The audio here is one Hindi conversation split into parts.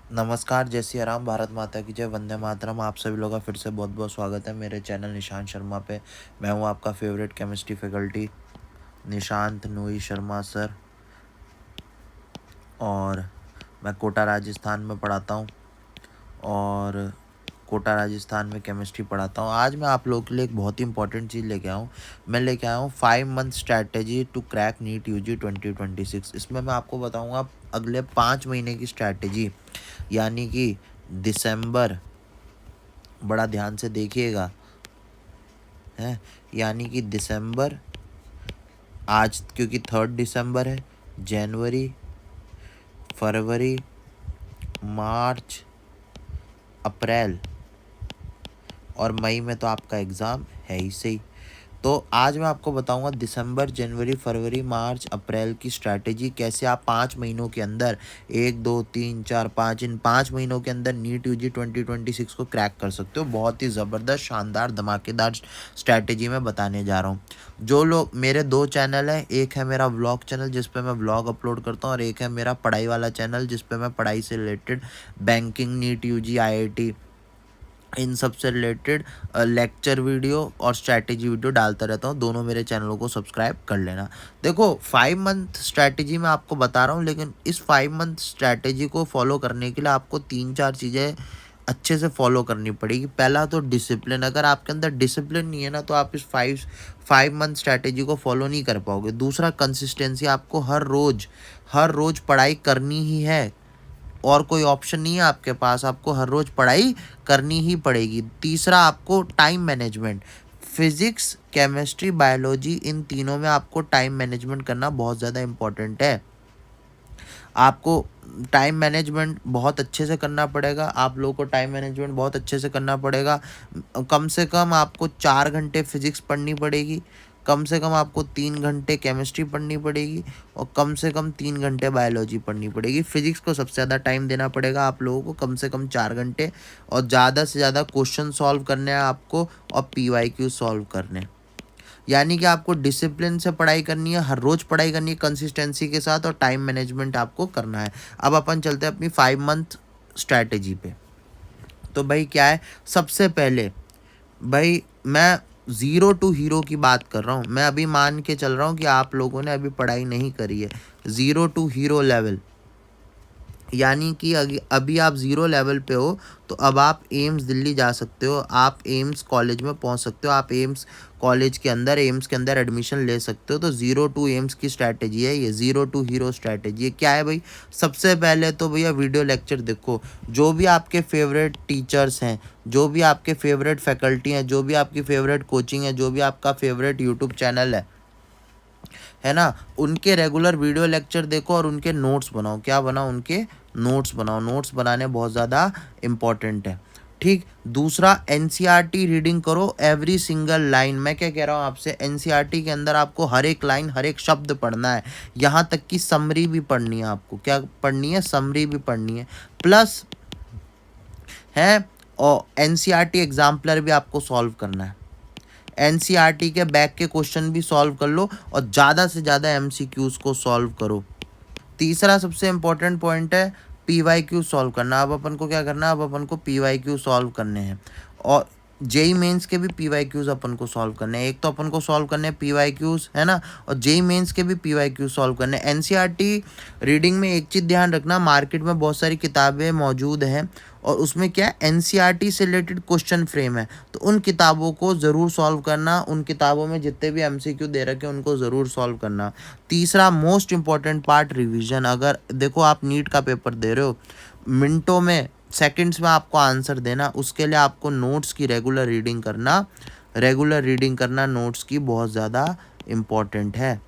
नमस्कार, जय सिया राम, भारत माता की जय, वंदे मातरम। आप सभी लोगों का फिर से बहुत बहुत स्वागत है मेरे चैनल निशांत शर्मा पे। मैं हूं आपका favourite chemistry faculty Nishant Noohi Sharma sir, और मैं कोटा राजस्थान में पढ़ाता हूं और कोटा राजस्थान में केमिस्ट्री पढ़ाता हूं। आज मैं आप लोगों के लिए एक बहुत ही इंपॉर्टेंट चीज़ लेके आया हूँ। मैं लेके आया हूँ 5 month strategy to crack NEET UG 2026। इसमें मैं आपको बताऊँगा अगले 5 महीने की स्ट्रैटेजी, यानी कि दिसंबर, बड़ा ध्यान से देखिएगा, है, यानी कि दिसंबर, आज क्योंकि 3 दिसंबर है, जनवरी, फरवरी, मार्च, अप्रैल और मई में तो आपका एग्ज़ाम है ही सही। तो आज मैं आपको बताऊंगा दिसंबर, जनवरी, फरवरी, मार्च, अप्रैल की स्ट्रैटेजी, कैसे आप 5 महीनों के अंदर, 1 2 3 4 5, इन 5 महीनों के अंदर नीट यूजी 2026 को क्रैक कर सकते हो। बहुत ही ज़बरदस्त, शानदार, धमाकेदार स्ट्रैटेजी मैं बताने जा रहा हूँ। जो लोग, मेरे 2 चैनल हैं, एक है मेरा व्लॉग चैनल जिस पे मैं व्लॉग अपलोड करता हूँ, और एक है मेरा पढ़ाई वाला चैनल जिस पे मैं पढ़ाई से related banking, NEET UG, IIT, इन सब से रिलेटेड लेक्चर वीडियो और स्ट्रैटेजी वीडियो डालता रहता हूँ। दोनों मेरे चैनलों को सब्सक्राइब कर लेना। देखो, 5 मंथ स्ट्रैटेजी मैं आपको बता रहा हूँ, लेकिन इस 5 मंथ स्ट्रैटेजी को फॉलो करने के लिए आपको 3 4 चीज़ें अच्छे से फॉलो करनी पड़ेगी। पहला तो डिसिप्लिन। अगर आपके अंदर डिसिप्लिन नहीं है ना, तो आप इस फाइव फाइव मंथ स्ट्रैटेजी को फॉलो नहीं कर पाओगे। दूसरा, कंसिस्टेंसी। आपको हर रोज पढ़ाई करनी ही है, और कोई ऑप्शन नहीं है आपके पास, आपको हर रोज पढ़ाई करनी ही पड़ेगी। तीसरा, आपको time management. Physics, chemistry, biology, इन तीनों में आपको टाइम मैनेजमेंट करना बहुत ज़्यादा इम्पोर्टेंट है। आपको टाइम मैनेजमेंट बहुत अच्छे से करना पड़ेगा। आप लोगों को टाइम मैनेजमेंट बहुत अच्छे से करना पड़ेगा। कम से कम आपको 4 घंटे फिजिक्स पढ़नी पड़ेगी, कम से कम आपको 3 घंटे केमिस्ट्री पढ़नी पड़ेगी, और कम से कम 3 घंटे बायोलॉजी पढ़नी पड़ेगी। फिजिक्स को सबसे ज़्यादा टाइम देना पड़ेगा आप लोगों को, कम से कम 4 घंटे, और ज़्यादा से ज़्यादा क्वेश्चन सॉल्व करने हैं आपको, और पीवाईक्यू सॉल्व करने हैं। यानी कि आपको डिसिप्लिन से पढ़ाई करनी है, हर रोज पढ़ाई करनी है कंसिस्टेंसी के साथ, और टाइम मैनेजमेंट आपको करना है। अब अपन चलते हैं अपनी 5 मंथ स्ट्रैटेजी पे। तो भाई क्या है, सबसे पहले भाई मैं ज़ीरो टू हीरो की बात कर रहा हूँ। मैं अभी मान के चल रहा हूँ कि आप लोगों ने अभी पढ़ाई नहीं करी है। ज़ीरो टू हीरो लेवल, यानी कि अभी आप ज़ीरो लेवल पे हो, तो अब आप एम्स दिल्ली जा सकते हो, आप एम्स कॉलेज में पहुंच सकते हो, आप एम्स कॉलेज के अंदर, एम्स के अंदर एडमिशन ले सकते हो। तो ज़ीरो टू एम्स की स्ट्रैटेजी है ये, ज़ीरो टू हीरो स्ट्रैटेजी है। क्या है भाई, सबसे पहले तो भैया वीडियो लेक्चर देखो। जो भी आपके फेवरेट टीचर्स हैं, जो भी आपके फेवरेट फैकल्टी हैं, जो भी आपकी फेवरेट कोचिंग है, जो भी आपका फेवरेट यूट्यूब चैनल है ना, उनके रेगुलर वीडियो लेक्चर देखो और उनके नोट्स बनाओ। क्या बनाओ, उनके नोट्स बनाओ। नोट्स बनाने बहुत ज़्यादा इम्पॉर्टेंट है। ठीक। दूसरा, एनसीईआरटी रीडिंग करो, एवरी सिंगल लाइन। मैं क्या कह रहा हूँ आपसे, एनसीईआरटी के अंदर आपको हर एक लाइन, हर एक शब्द पढ़ना है, यहाँ तक कि समरी भी पढ़नी है। आपको क्या पढ़नी है, समरी भी पढ़नी है। प्लस है, और एनसीईआरटी एग्जाम्पलर भी आपको सॉल्व करना है। एनसीईआरटी के बैक के क्वेश्चन भी सॉल्व कर लो, और ज़्यादा से ज़्यादा एमसीक्यूज को सॉल्व करो। तीसरा सबसे इम्पोर्टेंट पॉइंट है पीवाईक्यू सॉल्व करना। अब अपन को क्या करना है, अब अपन को पीवाईक्यू सॉल्व करने हैं, और जेई मेंस के भी पीवाईक्यूज अपन को सॉल्व करने हैं। एक तो अपन को सॉल्व करने हैं पीवाईक्यूज, है ना, और जेई मेंस के भी पीवाईक्यू सॉल्व करने हैं। एनसीईआरटी रीडिंग में एक चीज़ ध्यान रखना, मार्केट में बहुत सारी किताबें मौजूद हैं, और उसमें क्या, एनसीईआरटी से रिलेटेड क्वेश्चन फ्रेम है, तो उन किताबों को ज़रूर सॉल्व करना। उन किताबों में जितने भी एमसीक्यू दे रखे हैं उनको ज़रूर सॉल्व करना। तीसरा मोस्ट इंपॉर्टेंट पार्ट, रिवीजन। अगर देखो आप नीट का पेपर दे रहे हो, मिनटों में, सेकंड्स में आपको आंसर देना, उसके लिए आपको नोट्स की रेगुलर रीडिंग करना नोट्स की बहुत ज़्यादा इम्पॉर्टेंट है।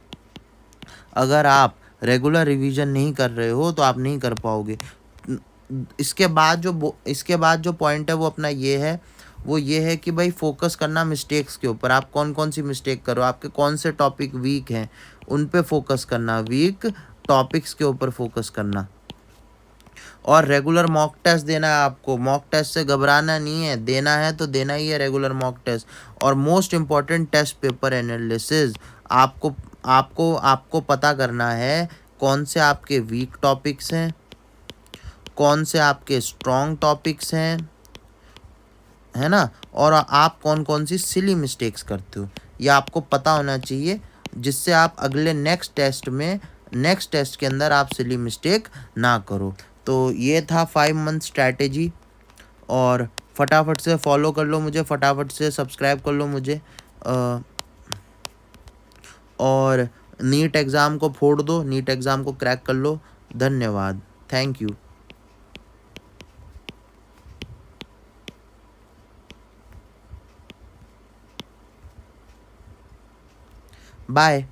अगर आप रेगुलर रिवीजन नहीं कर रहे हो तो आप नहीं कर पाओगे। इसके बाद जो पॉइंट है वो अपना ये है कि भाई फोकस करना मिस्टेक्स के ऊपर। आप कौन कौन सी मिस्टेक करो, आपके कौन से टॉपिक वीक हैं, उन पे फोकस करना, वीक टॉपिक्स के ऊपर फोकस करना। और रेगुलर मॉक टेस्ट देना है आपको। मॉक टेस्ट से घबराना नहीं है, देना है तो देना ही है रेगुलर मॉक टेस्ट। और most important, test paper analysis. आपको आपको आपको पता करना है कौन से आपके वीक टॉपिक्स हैं, कौन से आपके स्ट्रॉन्ग टॉपिक्स हैं, है ना, और आप कौन कौन सी सिली मिस्टेक्स करते हो, ये आपको पता होना चाहिए, जिससे आप अगले नेक्स्ट टेस्ट के अंदर आप सिली मिस्टेक ना करो। तो ये था 5 मंथ स्ट्रैटेजी, और फटाफट से फॉलो कर लो मुझे, फटाफट से सब्सक्राइब कर लो मुझे, और नीट एग्ज़ाम को फोड़ दो, नीट एग्ज़ाम को क्रैक कर लो। धन्यवाद, थैंक यू, बाय।